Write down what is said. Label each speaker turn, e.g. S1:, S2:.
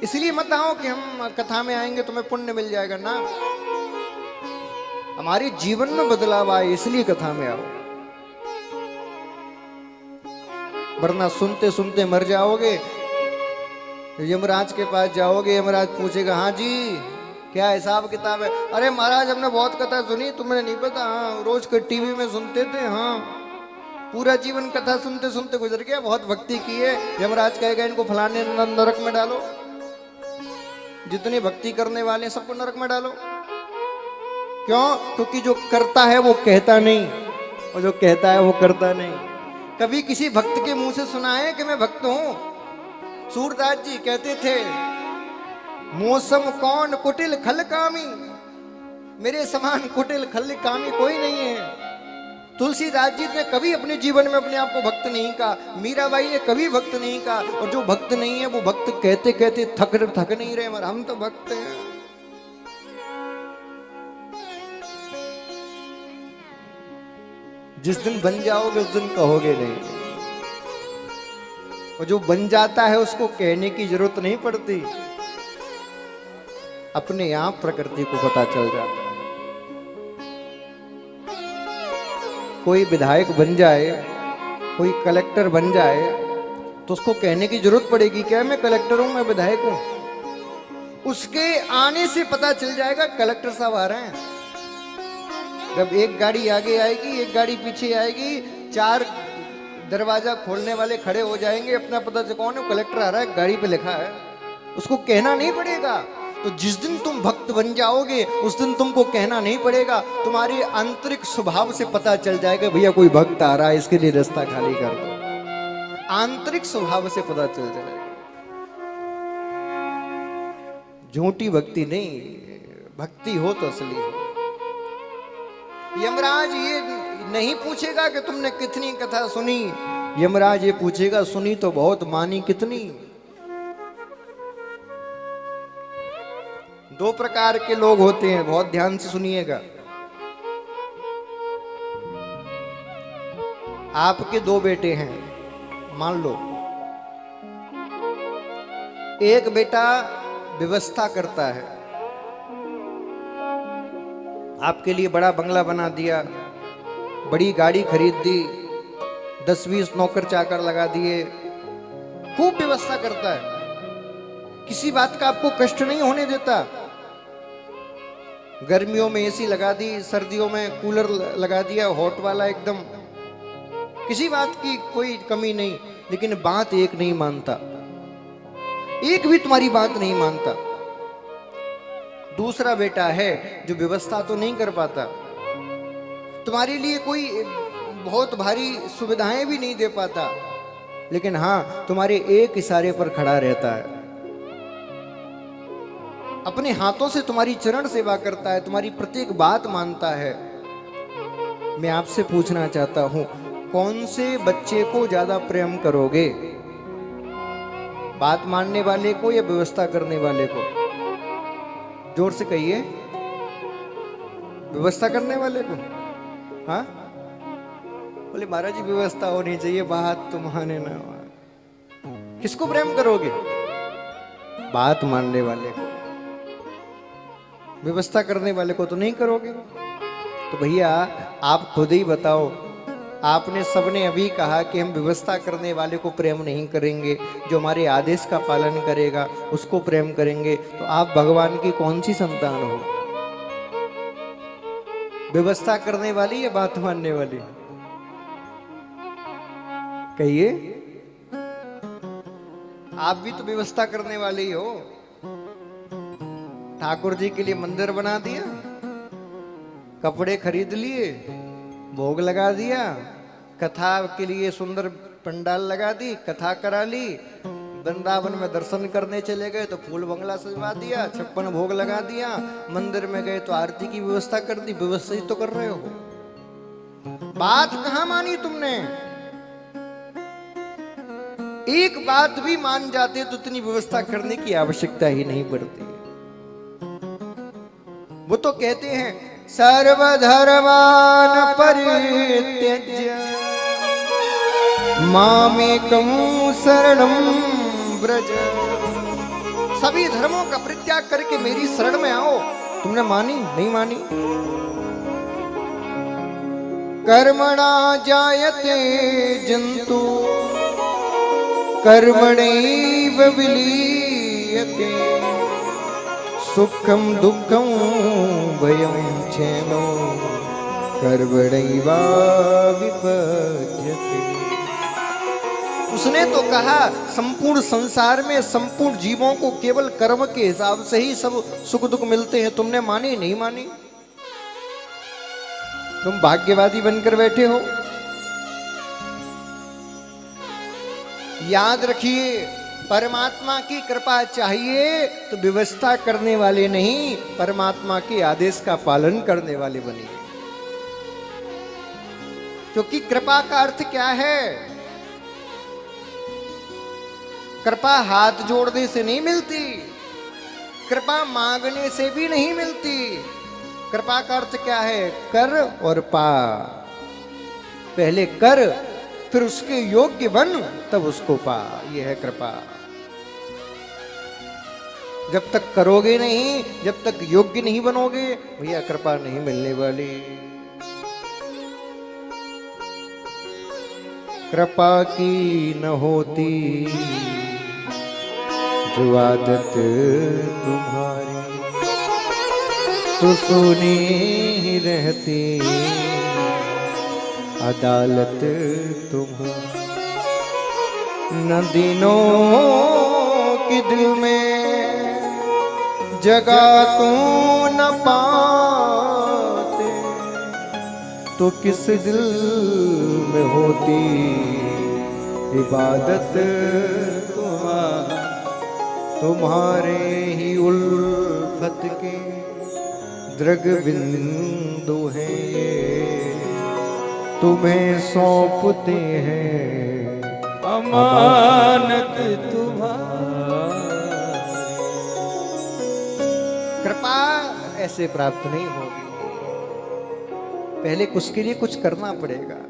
S1: इसलिए मत आओ कि हम कथा में आएंगे तुम्हें पुण्य मिल जाएगा ना, हमारे जीवन में बदलाव आए इसलिए कथा में आओ, वरना सुनते सुनते मर जाओगे, यमराज के पास जाओगे, यमराज पूछेगा हाँ जी क्या हिसाब किताब है, अरे महाराज हमने बहुत कथा सुनी, तुम्हें नहीं पता, हाँ रोज के टीवी में सुनते थे, हाँ पूरा जीवन कथा सुनते सुनते गुजर गया, बहुत भक्ति की है। यमराज कहेगा इनको फलाने नरक में डालो, जितने भक्ति करने वाले सबको नरक में डालो। क्यों? क्योंकि जो करता है वो कहता नहीं, और जो कहता है वो करता नहीं। कभी किसी भक्त के मुंह से सुना है कि मैं भक्त हूं? सूरदास जी कहते थे मौसम कौन कुटिल खल कामी, मेरे समान कुटिल खल कामी कोई नहीं है। तुलसीदास जी ने कभी अपने जीवन में अपने आप को भक्त नहीं कहा, मीराबाई ने कभी भक्त नहीं कहा, और जो भक्त नहीं है वो भक्त कहते कहते थक नहीं रहे, मगर हम तो भक्त हैं। जिस दिन बन जाओगे उस दिन कहोगे नहीं, और जो बन जाता है उसको कहने की जरूरत नहीं पड़ती, अपने आप प्रकृति को पता चल जाता है। कोई विधायक बन जाए, कोई कलेक्टर बन जाए, तो उसको कहने की जरूरत पड़ेगी क्या मैं कलेक्टर हूं, मैं विधायक हूं? उसके आने से पता चल जाएगा कलेक्टर साहब आ रहे हैं। जब एक गाड़ी आगे आएगी, एक गाड़ी पीछे आएगी, 4 दरवाजा खोलने वाले खड़े हो जाएंगे, अपना पता से कौन है, कलेक्टर आ रहा है, गाड़ी पे लिखा है, उसको कहना नहीं पड़ेगा। तो जिस दिन तुम भक्त बन जाओगे उस दिन तुमको कहना नहीं पड़ेगा, तुम्हारे आंतरिक स्वभाव से पता चल जाएगा भैया कोई भक्त आ रहा है, इसके लिए रास्ता खाली कर दो। आंतरिक स्वभाव से पता चल जाएगा, झूठी भक्ति नहीं, भक्ति हो तो असली हो। यमराज ये नहीं पूछेगा कि तुमने कितनी कथा सुनी, यमराज ये पूछेगा सुनी तो बहुत, मानी कितनी। 2 प्रकार के लोग होते हैं, बहुत ध्यान से सुनिएगा। आपके 2 बेटे हैं, मान लो एक बेटा व्यवस्था करता है, आपके लिए बड़ा बंगला बना दिया, बड़ी गाड़ी खरीद दी, 10-20 नौकर चाकर लगा दिए, खूब व्यवस्था करता है, किसी बात का आपको कष्ट नहीं होने देता। गर्मियों में एसी लगा दी, सर्दियों में कूलर लगा दिया हॉट वाला एकदम, किसी बात की कोई कमी नहीं, लेकिन बात एक नहीं मानता, एक भी तुम्हारी बात नहीं मानता। दूसरा बेटा है जो व्यवस्था तो नहीं कर पाता, तुम्हारे लिए कोई बहुत भारी सुविधाएं भी नहीं दे पाता, लेकिन हाँ तुम्हारे एक इशारे पर खड़ा रहता है, अपने हाथों से तुम्हारी चरण सेवा करता है, तुम्हारी प्रत्येक बात मानता है। मैं आपसे पूछना चाहता हूं, कौन से बच्चे को ज्यादा प्रेम करोगे, बात मानने वाले को या व्यवस्था करने वाले को? जोर से कहिए। व्यवस्था करने वाले को? हाँ बोले महाराज जी व्यवस्था होनी चाहिए, बात तुम माने ना। किसको प्रेम करोगे? बात मानने वाले को, व्यवस्था करने वाले को तो नहीं करोगे। तो भैया आप खुद ही बताओ, आपने सबने अभी कहा कि हम व्यवस्था करने वाले को प्रेम नहीं करेंगे, जो हमारे आदेश का पालन करेगा उसको प्रेम करेंगे, तो आप भगवान की कौन सी संतान हो? व्यवस्था करने वाली या बात मानने वाली? कहिए। आप भी तो व्यवस्था करने वाले ही हो। ठाकुर जी के लिए मंदिर बना दिया, कपड़े खरीद लिए, भोग लगा दिया, कथा के लिए सुंदर पंडाल लगा दी, कथा करा ली, वृंदावन में दर्शन करने चले गए तो फूल बंगला सजवा दिया, 56 भोग लगा दिया, मंदिर में गए तो आरती की व्यवस्था कर दी। व्यवस्था ही तो कर रहे हो, बात कहां मानी तुमने? एक बात भी मान जाते तो इतनी व्यवस्था करने की आवश्यकता ही नहीं पड़ती। वो तो कहते हैं सर्वधर्मान परित्यज्य मामेकं शरणं व्रज। सभी धर्मों का परित्याग करके मेरी शरण में आओ। तुमने मानी नहीं मानी। कर्मणा जायते जंतु कर्मणैव विलीयते सुखम दुखम भयम क्षेमो कर्मणैव विपज्यते। उसने तो कहा संपूर्ण संसार में संपूर्ण जीवों को केवल कर्म के हिसाब से ही सब सुख दुख मिलते हैं। तुमने मानी नहीं मानी। तुम भाग्यवादी बनकर बैठे हो। याद रखिए, परमात्मा की कृपा चाहिए तो व्यवस्था करने वाले नहीं, परमात्मा के आदेश का पालन करने वाले बनिए। क्योंकि कृपा का अर्थ क्या है? कृपा हाथ जोड़ने से नहीं मिलती, कृपा मांगने से भी नहीं मिलती। कृपा का अर्थ क्या है? कर और पा। पहले कर, फिर उसके योग्य बन, तब उसको पा। यह है कृपा। जब तक करोगे नहीं, जब तक योग्य नहीं बनोगे, भैया कृपा नहीं मिलने वाली। कृपा की न होती जो आदत तुम्हारी, तो सुनी ही रहती अदालत तुम्हारी। न दिनों के दिल में जगह तू न पाते, तो किस दिल में होती इबादत तुम्हारी। तुम्हारे ही उल्फत के दृग बिंदु है ये, तुम्हें सौंपते हैं अमानत तुम्हारी। कृपा ऐसे प्राप्त नहीं होगी, पहले उसके लिए कुछ करना पड़ेगा।